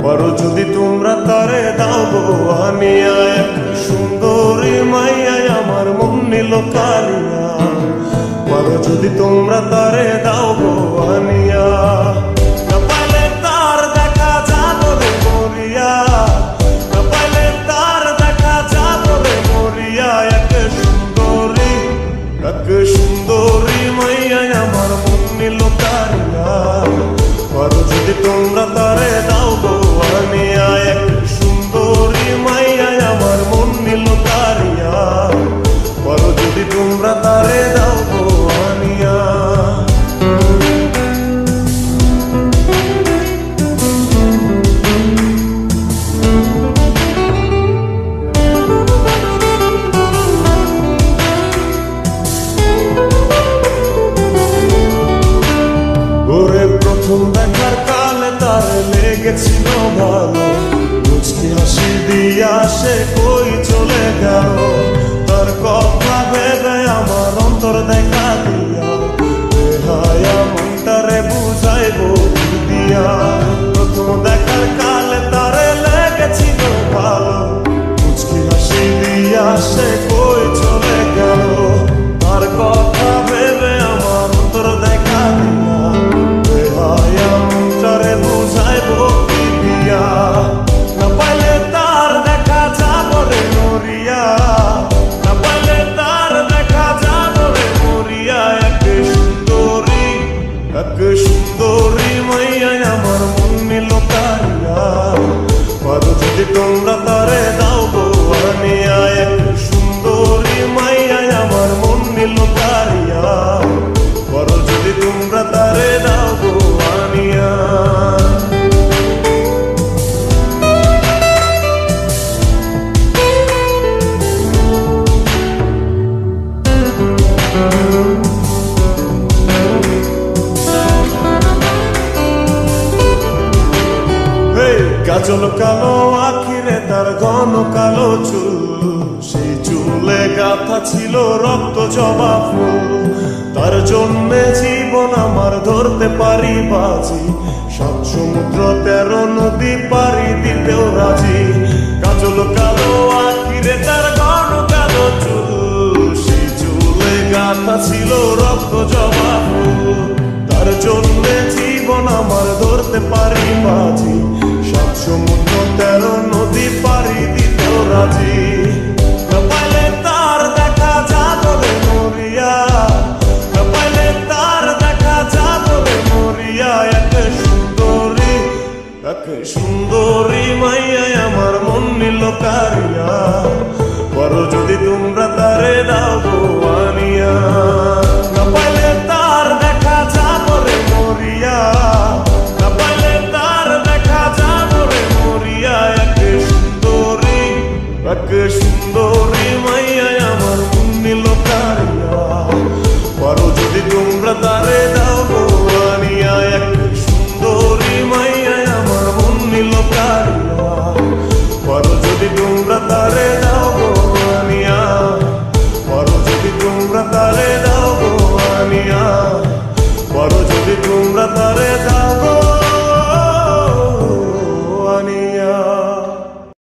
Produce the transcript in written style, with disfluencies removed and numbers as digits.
পারো যদি তোমরা তারে দাও গো আনিয়া, এক সুন্দরী মাইয়া আমার মন নিল কালিয়া। পারো যদি তোমরা তারে দাও গো আনিয়া, না পাইলে তার দেখা যাবো রে মরিয়া, না পাইলে তার দেখা যাবো রে মরিয়া। এক সুন্দরী মাইয়া আমার মন নিল কালিয়া। পারো যদি তোমরা তারে দাও গো আনিয়া, এক সুন্দরী মাইয়া আমার মন নিল কারিয়া। পারো যদি তোমরা তারে দাও গো আনিয়া। প্রথম দেখার কালে তার লেগেছিল ভালো, মুচকি হাসি দিয়া সে কই চলে গেল। তার কথা ভেবে আমার অন্তর দেখা দিয়া, হায়া মনটারে বুঝাইবো দিয়া। প্রথম দেখার কালে তার লেগেছিল ভালো, মুচকি হাসি দিয়া সে কই চলে গেল। তার কথা ভেবে আমার অন্তর দেখা দিয়া, বুঝাইবো কি দিয়া। না পাইলে তার দেখা যাবো রে মরিয়া, না পাইলে তার দেখা যাবো রে মরিয়া। এক সুন্দরী মাইয়া আমার মন নিল কারিয়া। পারো যদি তোমরা তারে দাও গো আনিয়া, এক সুন্দরী মাইয়া আমার মন নিল কারিয়া। পারো যদি তোমরা তারে দাও গো আনিয়া। কাজল কালো আখিরে তার ঘন কালো চুল, সেই চুলে গাথা ছিল রক্ত জবা ফুল। তার জন্যে জীবন আমার ধরতে পারি বাজি, 7 সমুদ্র 13 নদী পারি দিতেও রাজি। কাজল কালো আখিরে তার ঘন কালো চুল, সেই চুলে গাথা ছিল রক্ত জবা ফুল। তার জন্যে জীবন আমার ধরতে পারি বাজি, 7 সমুদ্র 13 নদী পারি দিতেও রাজি। না পাইলে তার দেখা যাবো রে মরিয়া, না পাইলে তার দেখা যাবো রে মরিয়া। এক সুন্দরী মাইয়া আমার মন নিল কারিয়া। পারো যদি তোমরা তারে দাও গো আনিয়া, না পাইলে তার দেখা যাবো রে মরিয়া, না পাইলে তার দেখা যাবো রে মরিয়া। এক সুন্দরী মাইয়া আমার মন নিল কারিয়া। পারো যদি তোমরা তারে দাও গো আনিয়া, এক সুন্দরী মাইয়া আমার মন নিল কারিয়া। পারো যদি তোমরা তারে দাও গো আনিয়া, পারো যদি তোমরা তারে দাও গো আনিয়া। পারো যদি তোমরা তারে দাও।